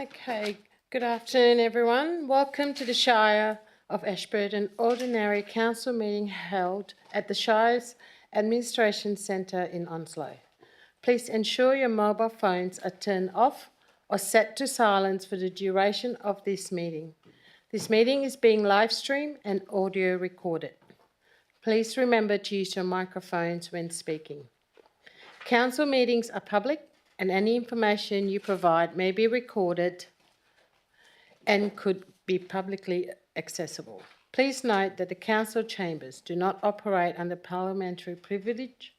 Okay, good afternoon everyone. Welcome to the Shire of Ashburton Ordinary Council meeting held at the Shire's Administration Centre in Onslow. Please ensure your mobile phones are turned off or set to silence for the duration of this meeting. This meeting is being live streamed and audio recorded. Please remember to use your microphones when speaking. Council meetings are public and any information you provide may be recorded and could be publicly accessible. Please note that the council chambers do not operate under parliamentary privilege.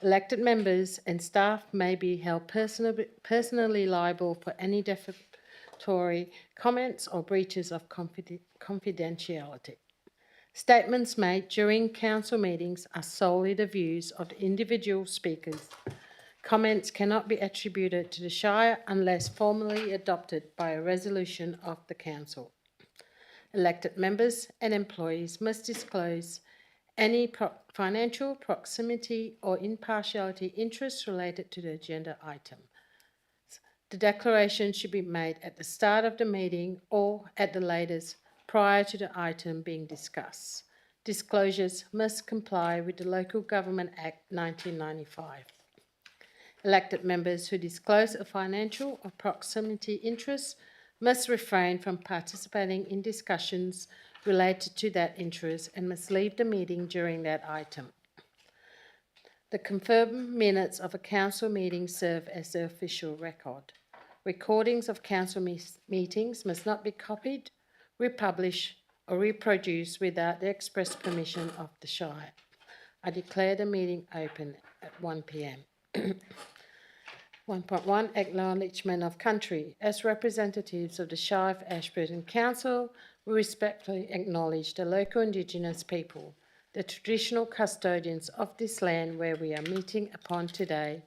Elected members and staff may be held personally liable for any defamatory comments or breaches of confidentiality. Statements made during council meetings are solely the views of the individual speakers. Comments cannot be attributed to the Shire unless formally adopted by a resolution of the council. Elected members and employees must disclose any financial proximity or impartiality interests related to the agenda item. The declaration should be made at the start of the meeting or at the latest prior to the item being discussed. Disclosures must comply with the Local Government Act 1995. Elected members who disclose a financial or proximity interest must refrain from participating in discussions related to that interest and must leave the meeting during that item. The confirmed minutes of a council meeting serve as the official record. Recordings of council meetings must not be copied, republished or reproduced without the express permission of the Shire. I declare the meeting open at 1 p.m. 1.1 Acknowledgement of Country. As representatives of the Shire of Ashburton Council, we respectfully acknowledge the local Indigenous people, the traditional custodians of this land where we are meeting upon today,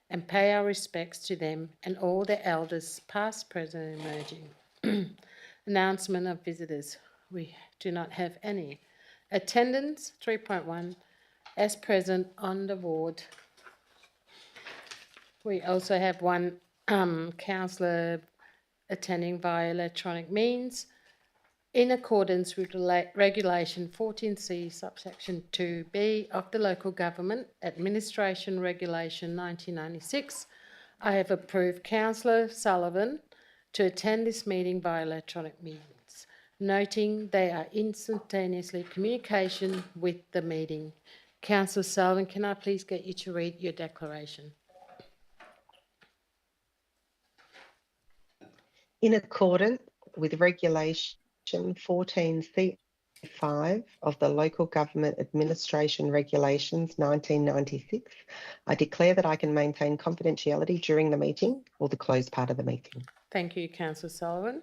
and pay our respects to them and all their elders, past, present, and emerging. Announcement of visitors. We do not have any. Attendance 3.1 as present on the ward. We also have one councillor attending via electronic means in accordance with Regulation 14C subsection 2B of the Local Government Administration Regulation 1996. I have approved Councillor Sullivan to attend this meeting by electronic means, noting they are instantaneously communication with the meeting. Councillor Sullivan, can I please get you to read your declaration? In accordance with Regulation 14C5 of the Local Government Administration Regulations 1996, I declare that I can maintain confidentiality during the meeting or the closed part of the meeting. Thank you, Councillor Sullivan.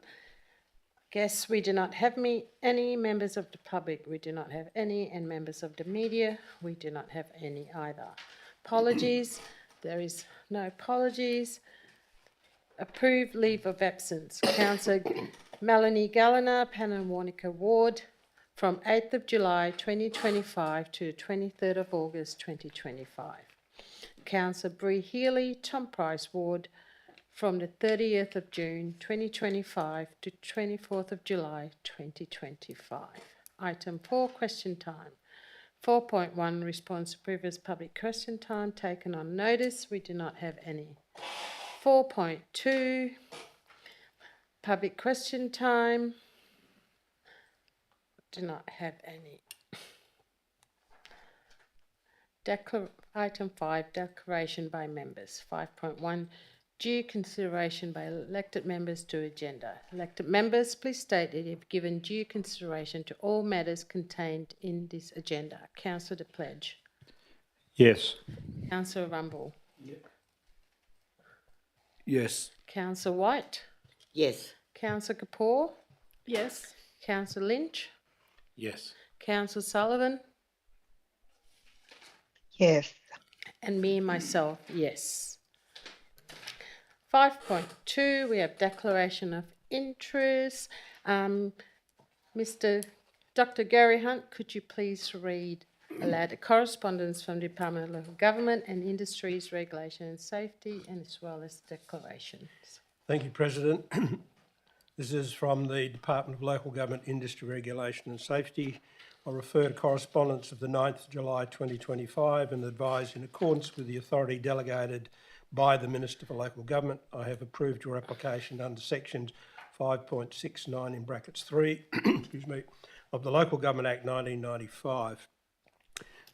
Guests, we do not have any members of the public. We do not have any, and members of the media, we do not have any either. Apologies. There is no apologies. Approved leave of absence. Councillor Melanie Galliner, Pannawarnica Ward, from 8th of July 2025 to 23rd of August 2025. Councillor Bree Healy, Tom Price Ward, from the 30th of June 2025 to 24th of July 2025. Item 4, question time. 4.1, response to previous public question time taken on notice. We do not have any. 4.2, public question time. Do not have any. Item 5, declaration by members. 5.1, due consideration by elected members to agenda. Elected members, please state that you've given due consideration to all matters contained in this agenda. Councillor De Pledge. Yes. Councillor Rumble. Yes. Councillor White. Yes. Councillor Kapoor. Yes. Councillor Lynch. Yes. Councillor Sullivan. Yes. And me, myself, yes. 5.2, we have declaration of interest. Dr. Gary Hunt, could you please read aloud the correspondence from the Department of Local Government and Industries, Regulation and Safety, and as well as declarations? Thank you, President. This is from the Department of Local Government Industry Regulation and Safety. I refer to correspondence of the 9th of July 2025 and advise in accordance with the authority delegated by the Minister for Local Government, I have approved your application under sections 5.69 in brackets 3 excuse me, of the Local Government Act 1995.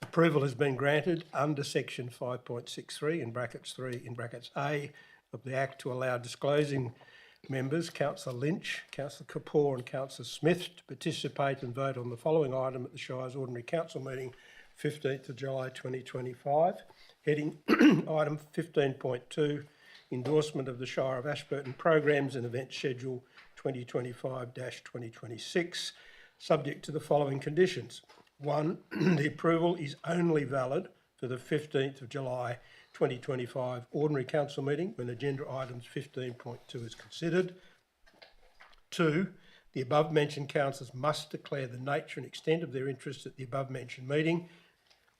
Approval has been granted under section 5.63 in brackets 3 in brackets A of the Act to allow disclosing members, Councillor Lynch, Councillor Kapoor and Councillor Smith, to participate and vote on the following item at the Shire's Ordinary Council meeting 15th of July 2025. Heading item 15.2, endorsement of the Shire of Ashburton Programs and Event Schedule 2025-2026, subject to the following conditions. 1. The approval is only valid for the 15th of July 2025 Ordinary Council meeting when agenda items 15.2 is considered. 2. The above-mentioned councillors must declare the nature and extent of their interest at the above-mentioned meeting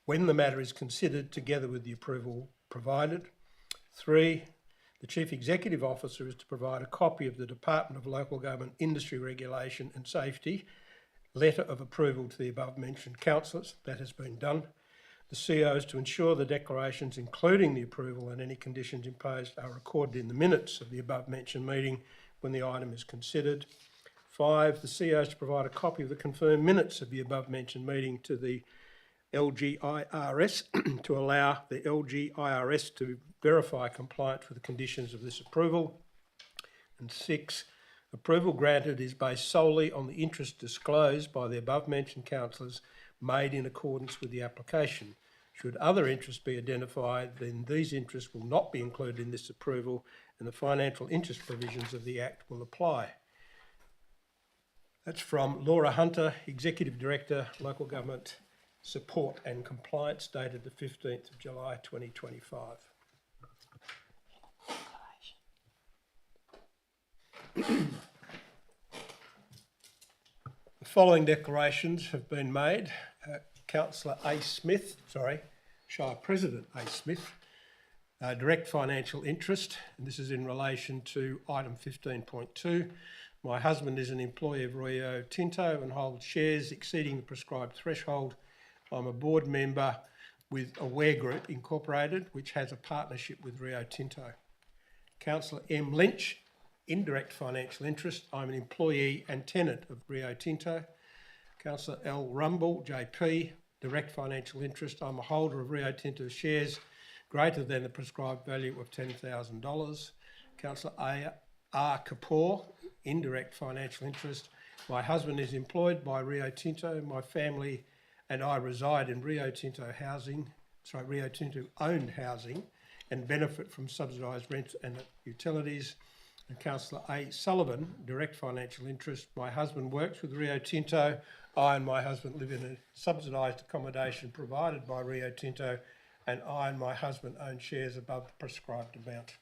when the matter is considered together with the approval provided. 3. The Chief Executive Officer is to provide a copy of the Department of Local Government Industry Regulation and Safety letter of approval to the above-mentioned councillors. That has been done. The CEO is to ensure the declarations, including the approval and any conditions imposed, are recorded in the minutes of the above-mentioned meeting when the item is considered. 5. The CEO is to provide a copy of the confirmed minutes of the above-mentioned meeting to the LGIRS to allow the LGIRS to verify compliance with the conditions of this approval. And 6. Approval granted is based solely on the interest disclosed by the above-mentioned councillors made in accordance with the application. Should other interests be identified, then these interests will not be included in this approval and the financial interest provisions of the Act will apply. That's from Laura Hunter, Executive Director, Local Government Support and Compliance, dated the 15th of July 2025. The following declarations have been made. Councillor A. Smith, Shire President A. Smith, direct financial interest, and this is in relation to item 15.2. My husband is an employee of Rio Tinto and holds shares exceeding the prescribed threshold. I'm a board member with Aware Group Incorporated, which has a partnership with Rio Tinto. Councillor M. Lynch, indirect financial interest. I'm an employee and tenant of Rio Tinto. Councillor L. Rumble, JP, direct financial interest. I'm a holder of Rio Tinto shares greater than the prescribed value of $10,000. Councillor A. R. Kapoor, indirect financial interest. My husband is employed by Rio Tinto. My family and I reside in Rio Tinto owned housing and benefit from subsidised rent and utilities. And Councillor A. Sullivan, direct financial interest. My husband works with Rio Tinto. I and my husband live in a subsidised accommodation provided by Rio Tinto, and I and my husband own shares above the prescribed amount.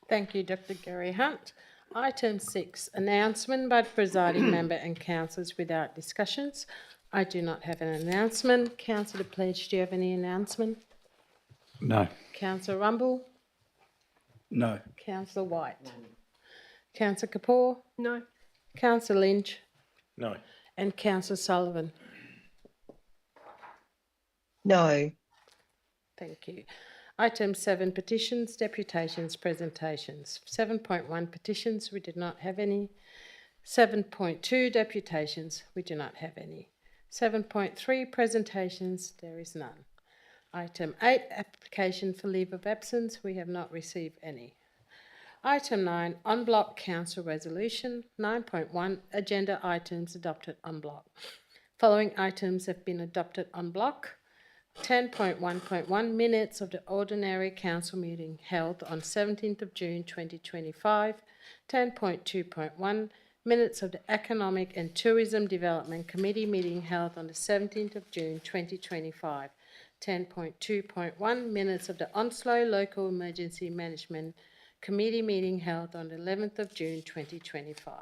Thank you, Dr. Gary Hunt. Item 6, announcement by the presiding member and councillors without discussions. I do not have an announcement. Councillor Pledge, do you have any announcement? No. Councillor Rumble? No. Councillor White? No. Councillor Kapoor? No. Councillor Lynch? No. And Councillor Sullivan? No. Thank you. Item 7, petitions, deputations, presentations. 7.1, petitions, we did not have any. 7.2, deputations, we do not have any. 7.3, presentations, there is none. Item 8, application for leave of absence, we have not received any. Item 9, en bloc council resolution. 9.1, agenda items adopted en bloc. Following items have been adopted en bloc. 10.1.1, minutes of the ordinary council meeting held on 17th of June 2025. 10.2.1, minutes of the Economic and Tourism Development Committee meeting held on the 17th of June 2025. 10.2.1, minutes of the Onslow Local Emergency Management Committee meeting held on the 11th of June 2025.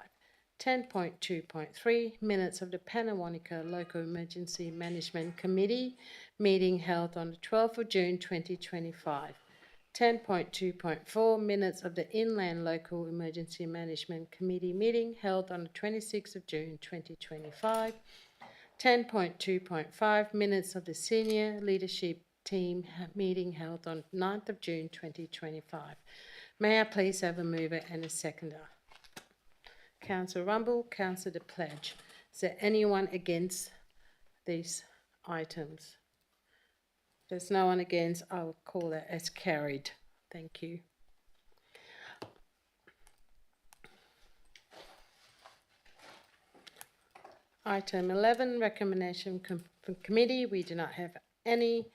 10.2.3, minutes of the Panawanika Local Emergency Management Committee meeting held on the 12th of June 2025. 10.2.4 minutes of the Inland Local Emergency Management Committee meeting held on the 26th of June 2025. 10.2.5 minutes of the Senior Leadership Team meeting held on 9th of June 2025. May I please have a mover and a seconder? Councillor Rumble, Councillor De Pledge. Is there anyone against these items? There's no one against. I will call that as carried. Thank you. Item 11, recommendation from committee. We do not have any.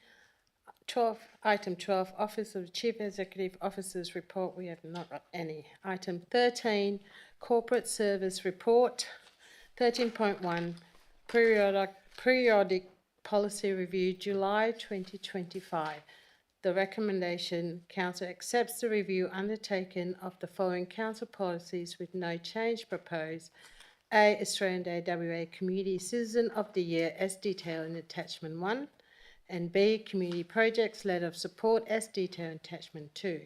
Item 12, Office of the Chief Executive Officer's report. We have not got any. Item 13, Corporate Service Report. 13.1, Periodic Policy Review, July 2025. The recommendation, Council accepts the review undertaken of the following council policies with no change proposed. A, Australian Day WA Community Citizen of the Year as detailed in Attachment 1. And B, Community Projects Letter of Support as detailed in Attachment 2.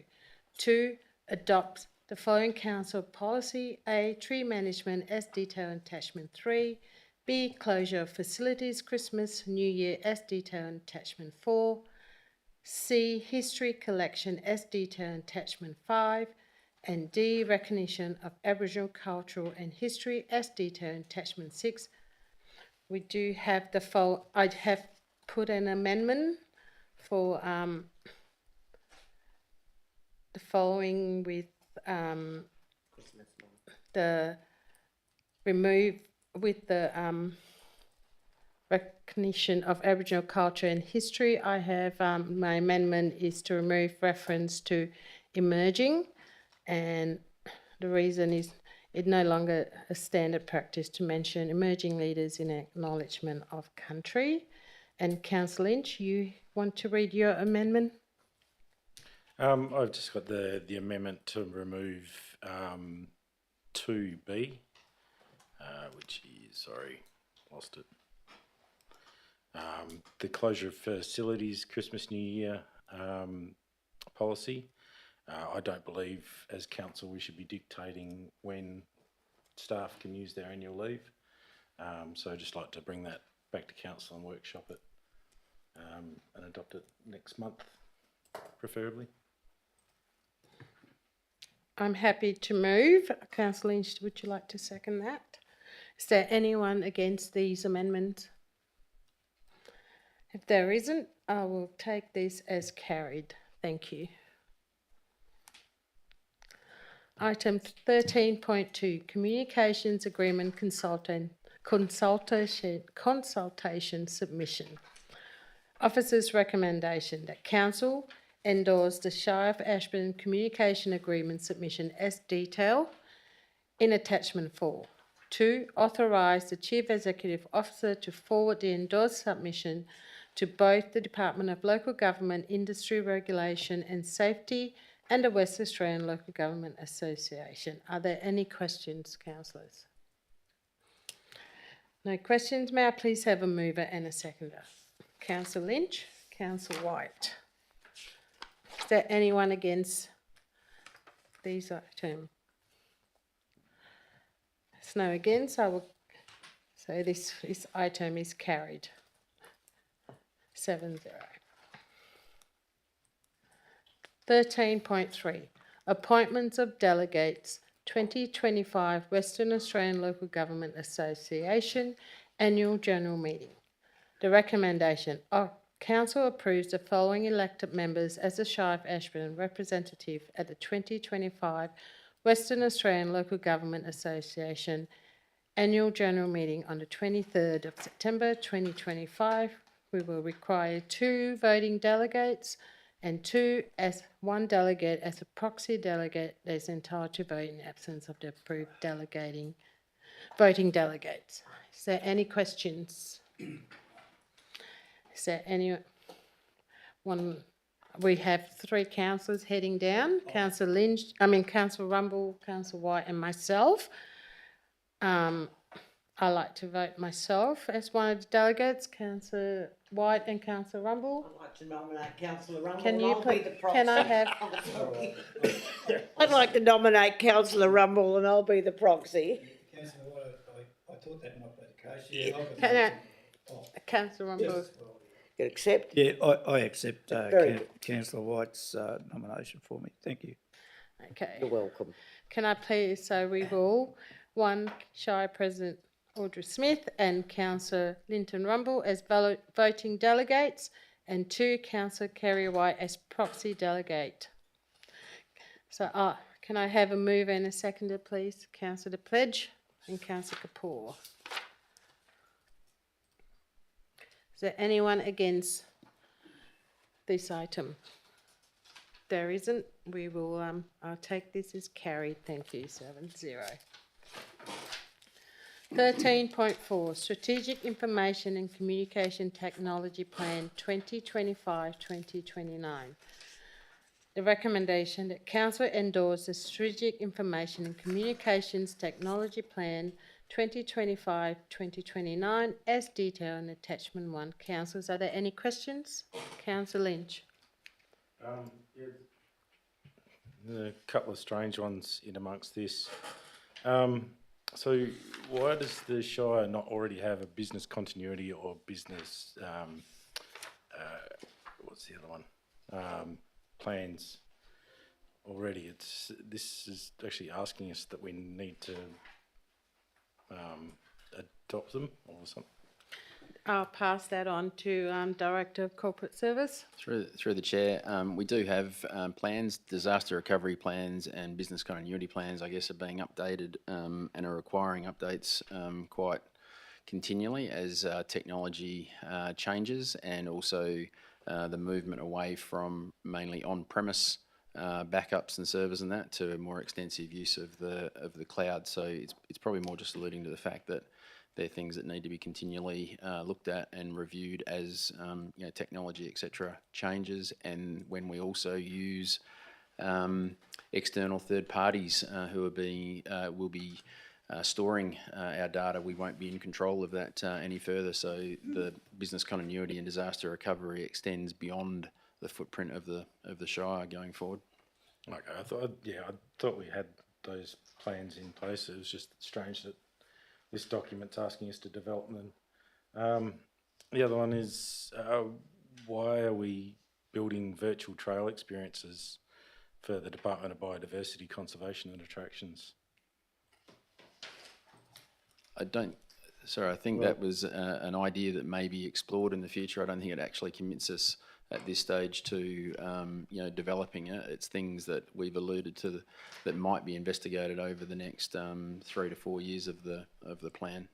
2, adopt the following council policy. A, Tree Management as detailed in Attachment 3. B, Closure of Facilities Christmas New Year as detailed in Attachment 4. C, History Collection as detailed in Attachment 5. And D, Recognition of Aboriginal Cultural and History as detailed in Attachment 6. We do have I have put an amendment for the following with the remove with the recognition of Aboriginal culture and history. I have my amendment is to remove reference to emerging, and the reason is it's no longer a standard practice to mention emerging leaders in acknowledgement of country. And Councillor Lynch, you want to read your amendment? I've just got the amendment to remove 2B, which is, sorry, lost it. The closure of facilities Christmas New Year policy. I don't believe as council we should be dictating when staff can use their annual leave. So I'd just like to bring that back to council and workshop it and adopt it next month, preferably. I'm happy to move. Councillor Lynch, would you like to second that? Is there anyone against these amendments? If there isn't, I will take this as carried. Thank you. Item 13.2, Communications Agreement Consultation Submission. Officer's recommendation that Council endorse the Shire of Ashburton Communication Agreement submission as detailed in Attachment 4. 2, authorise the Chief Executive Officer to forward the endorsed submission to both the Department of Local Government, Industry Regulation and Safety and the West Australian Local Government Association. Are there any questions, councillors? No questions. May I please have a mover and a seconder? Councillor Lynch, Councillor White. Is there anyone against these items? There's no against. So this item is carried. 7-0. 13.3, Appointments of Delegates 2025 Western Australian Local Government Association Annual General Meeting. The recommendation of Council approves the following elected members as the Shire of Ashburton representative at the 2025 Western Australian Local Government Association Annual General Meeting on the 23rd of September 2025. We will require 2 voting delegates and 2 as 1 delegate as a proxy delegate that is entitled to vote in the absence of the approved voting delegates. Is there any questions? Is there anyone? We have 3 councillors heading down, Councillor Lynch, Councillor Rumble, Councillor White and myself. I like to vote myself as one of the delegates. Councillor White and Councillor Rumble. I'd like to nominate Councillor Rumble Can and you I'll be the proxy. can I have Oh, sorry. I'd like to nominate Councillor Rumble and I'll be the proxy. Councillor White, I thought that might be the case. Yeah, Can I- oh, Councillor Rumble? You accept? yeah, I accept Very good. Councillor White's nomination for me. Thank you. Okay. You're welcome. Can I please, so we will, 1 Shire President Audrey Smith and Councillor Linton Rumble as voting delegates, and 2 Councillor Kerry White as proxy delegate. So can I have a mover and a seconder, please? Councillor Pledge and Councillor Kapoor. Is there anyone against this item? There isn't. We will. I'll take this as carried. Thank you. 7-0. 13.4 Strategic Information and Communication Technology Plan 2025-2029. The recommendation that Council endorse the Strategic Information and Communications Technology Plan 2025-2029 as detailed in Attachment 1. Councillors, are there any questions? Councillor Lynch. A couple of strange ones in amongst this. So why does the Shire not already have a business continuity or business, what's the other one? Plans already? This is actually asking us that we need to adopt them or something. I'll pass that on to Director of Corporate Service. Through the chair, we do have plans, disaster recovery plans and business continuity plans, I guess, are being updated and are requiring updates quite continually as technology changes, and also the movement away from mainly on-premise backups and servers and that to a more extensive use of the cloud. So it's probably more just alluding to the fact that they're things that need to be continually looked at and reviewed as technology, etc., changes, and when we also use external third parties who will be storing our data, we won't be in control of that any further. So the business continuity and disaster recovery extends beyond the footprint of the Shire going forward. Okay, I thought we had those plans in place. It was just strange that this document's asking us to develop them. The other one is, why are we building virtual trail experiences for the Department of Biodiversity, Conservation and Attractions? I think that was an idea that may be explored in the future. I don't think it actually commits us at this stage to developing it. It's things that we've alluded to that might be investigated over the next 3 to 4 years of the plan.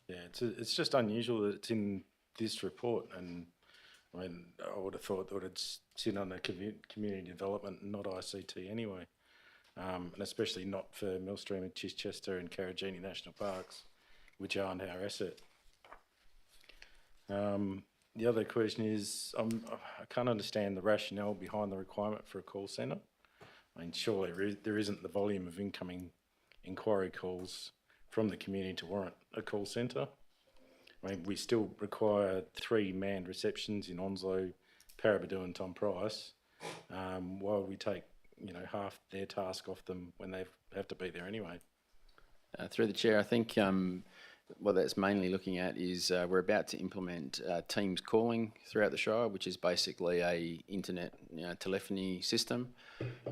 Yeah, it's just unusual that it's in this report, and I mean, I would have thought that it'd sit on the community development and not ICT anyway, and especially not for Millstream and Chichester and Karajini National Parks, which aren't our asset. The other question is, I can't understand the rationale behind the requirement for a call centre. I mean, surely there isn't the volume of incoming inquiry calls from the community to warrant a call centre. I mean, we still require 3 manned receptions in Onslow, Parabadoo and Tom Price. Why would we take half their task off them when they have to be there anyway? Through the chair, I think what that's mainly looking at is we're about to implement Teams calling throughout the Shire, which is basically a internet telephony system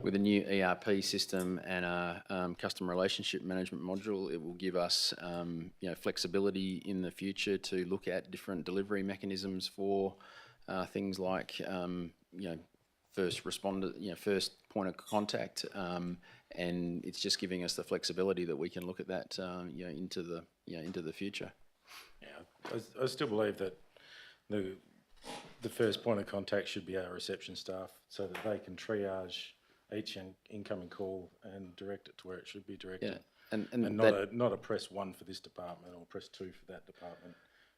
with a new ERP system and a customer relationship management module. It will give us flexibility in the future to look at different delivery mechanisms for things like first responder, first point of contact, and it's just giving us the flexibility that we can look at that into the future. Yeah, I still believe that the first point of contact should be our reception staff, so that they can triage each incoming call and direct it to where it should be directed. Yeah, and not a press 1 for this department or press 2 for that department,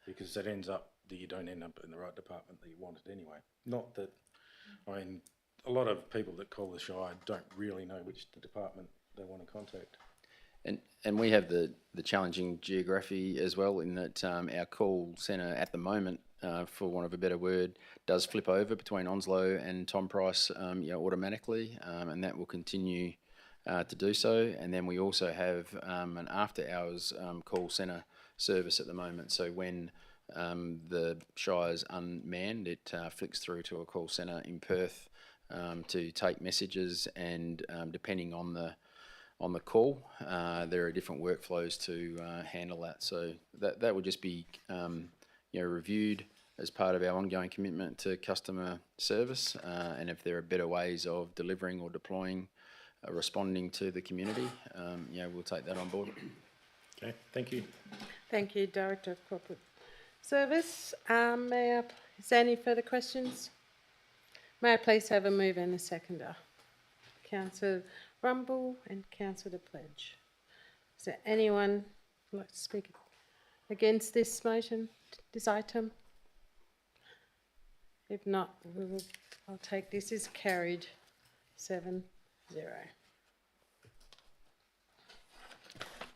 because it ends up that you don't end up in the right department that you wanted anyway. Not that, I mean, a lot of people that call the Shire don't really know which department they want to contact. And we have the challenging geography as well, in that our call centre at the moment for want of a better word, does flip over between Onslow and Tom Price, automatically, and that will continue to do so. And then we also have an after-hours call centre service at the moment. So when the Shire's unmanned, it flicks through to a call centre in Perth to take messages, and depending on the call, there are different workflows to handle that. So that will just be reviewed as part of our ongoing commitment to customer service, and if there are better ways of delivering or deploying, responding to the community, we'll take that on board. Okay, thank you. Thank you, Director of Corporate Service. Is there any further questions? May I please have a mover and a seconder? Councillor Rumble and Councillor Pledge. Is there anyone who'd like to speak against this motion, this item? If not, I'll take this as carried 7-0.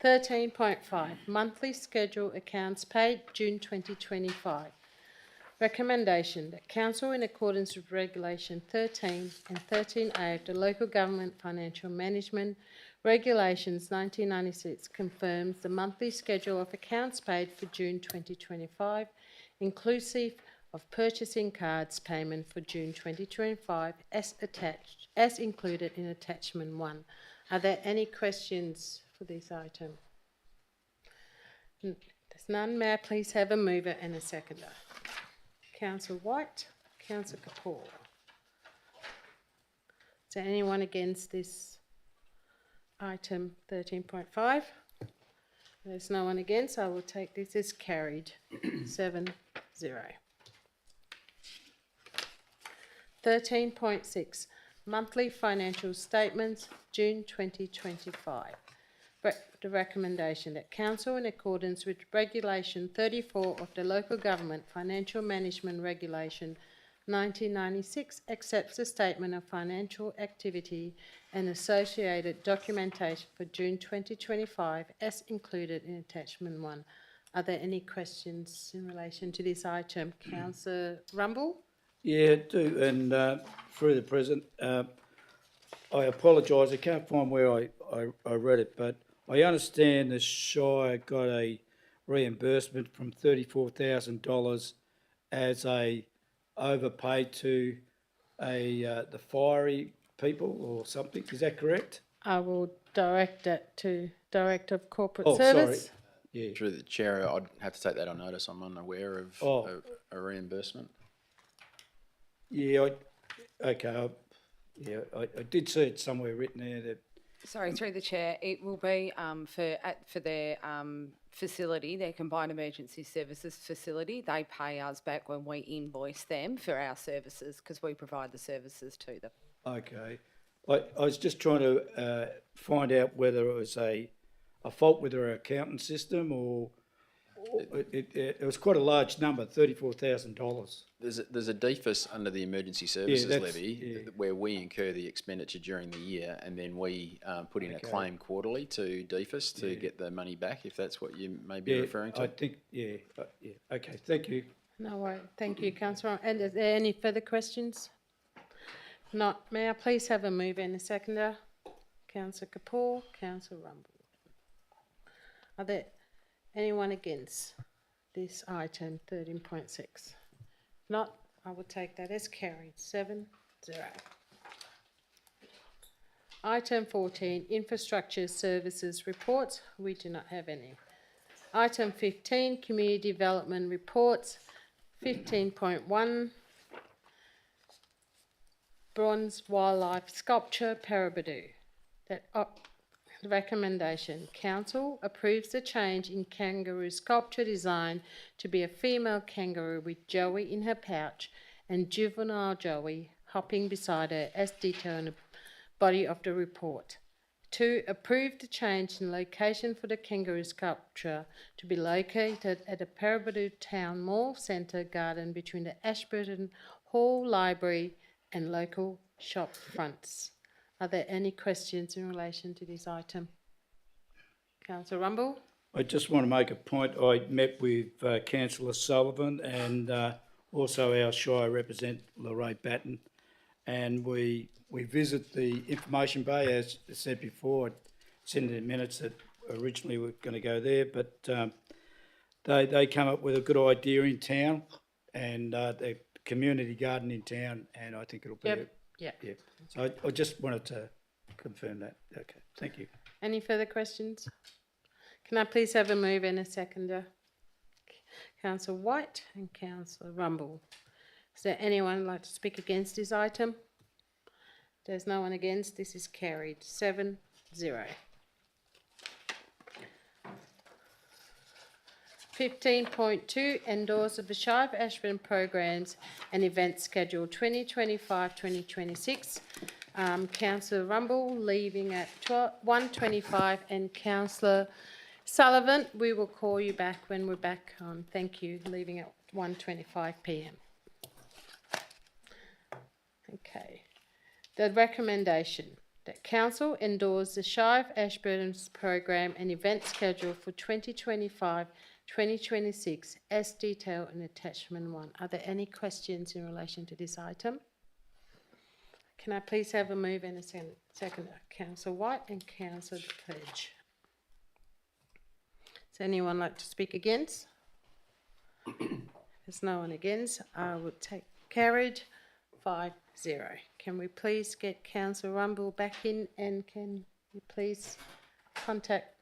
13.5 Monthly Schedule Accounts Paid June 2025. Recommendation that Council, in accordance with Regulation 13 and 13A of the Local Government Financial Management Regulations 1996, confirms the monthly schedule of accounts paid for June 2025, inclusive of purchasing cards payment for June 2025 as included in Attachment 1. Are there any questions for this item? There's none. May I please have a mover and a seconder? Councillor White, Councillor Kapoor. Is there anyone against this item 13.5? There's no one against. I will take this as carried 7-0. 13.6 Monthly Financial Statements, June 2025. The recommendation that Council, in accordance with Regulation 34 of the Local Government Financial Management Regulation 1996, accepts the statement of financial activity and associated documentation for June 2025 as included in Attachment 1. Are there any questions in relation to this item? Councillor Rumble? Yeah, I do, and through the President, I apologise, I can't find where I read it, but I understand the Shire got a reimbursement from $34,000 as a overpay to the fiery people or something. Is that correct? I will direct that to Director of Corporate Oh, Service. sorry. Yeah. Through the Chair, I'd have to take that on notice. I'm unaware of a reimbursement. Yeah, I did see it somewhere written there that. Sorry, through the chair, it will be for their facility, their combined emergency services facility. They pay us back when we invoice them for our services because we provide the services to them. Okay, I was just trying to find out whether it was a fault with our accounting system or it was quite a large number, $34,000. There's a DFIS under the Emergency Services Levy where we incur the expenditure during the year, and then we put in a claim quarterly to DFIS to get the money back, if that's what you may be referring to. I think, okay, thank you. No worries. Thank you, Councillor. And is there any further questions? Not. May I please have a mover and a seconder? Councillor Kapoor, Councillor Rumble. Are there anyone against this item 13.6? Not, I will take that as carried 7-0. Item 14, Infrastructure Services Reports. We do not have any. Item 15, Community Development Reports. 15.1, Bronze Wildlife Sculpture, Parabadoo. The recommendation: Council approves the change in kangaroo sculpture design to be a female kangaroo with Joey in her pouch and juvenile Joey hopping beside her as detailed in the body of the report. 2. Approve the change in location for the kangaroo sculpture to be located at the Parabadoo Town Mall Centre garden between the Ashburton Hall Library and local shop fronts. Are there any questions in relation to this item? Councillor Rumble? I just want to make a point. I met with Councillor Sullivan and also our Shire representative, Lorraine Batten, and we visit the information bay, as I said before. It's in the minutes that originally we were going to go there, but they come up with a good idea in town, and the community garden in town, and I think it'll be... Yep. Yeah. Yeah. So I just wanted to confirm that. Okay, thank you. Any further questions? Can I please have a move and a seconder? Councillor White and Councillor Rumble. Is there anyone like to speak against this item? There's no one against. This is carried 7-0. 15.2, endorse of the Shire of Ashburton programs and events schedule 2025-2026. Councillor Rumble leaving at 1:25 and Councillor Sullivan, we will call you back when we're back on. Thank you, leaving at 1:25 p.m. Okay. The recommendation that Council endorse the Shire of Ashburton's program and event schedule for 2025-2026 as detailed in attachment 1. Are there any questions in relation to this item? Can I please have a move and a second? Councillor White and Councillor Pledge. Does anyone like to speak against? There's no one against. I would take carried 5-0. Can we please get Councillor Rumble back in, and can you please contact?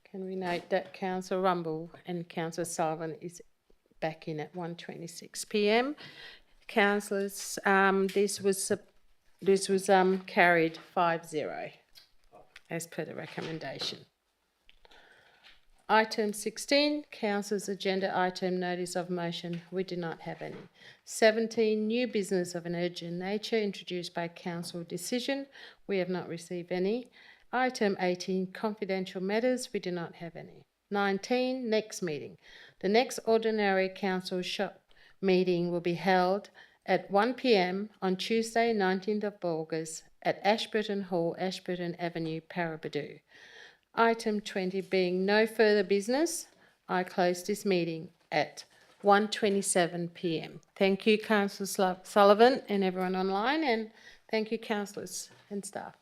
Can we note that Councillor Rumble and Councillor Sullivan is back in at 1:26 p.m. Councillors, this was carried 5-0 as per the recommendation. Item 16, Council's agenda item notice of motion. We do not have any. 17, new business of an urgent nature introduced by council decision. We have not received any. Item 18, confidential matters. We do not have any. 19, next meeting. The next ordinary council meeting will be held at 1 p.m. on Tuesday, 19th of August at Ashburton Hall, Ashburton Avenue, Paraburdoo. Item 20 being no further business, I close this meeting at 1:27 p.m. Thank you, Councillor Sullivan and everyone online, and thank you, councillors and staff.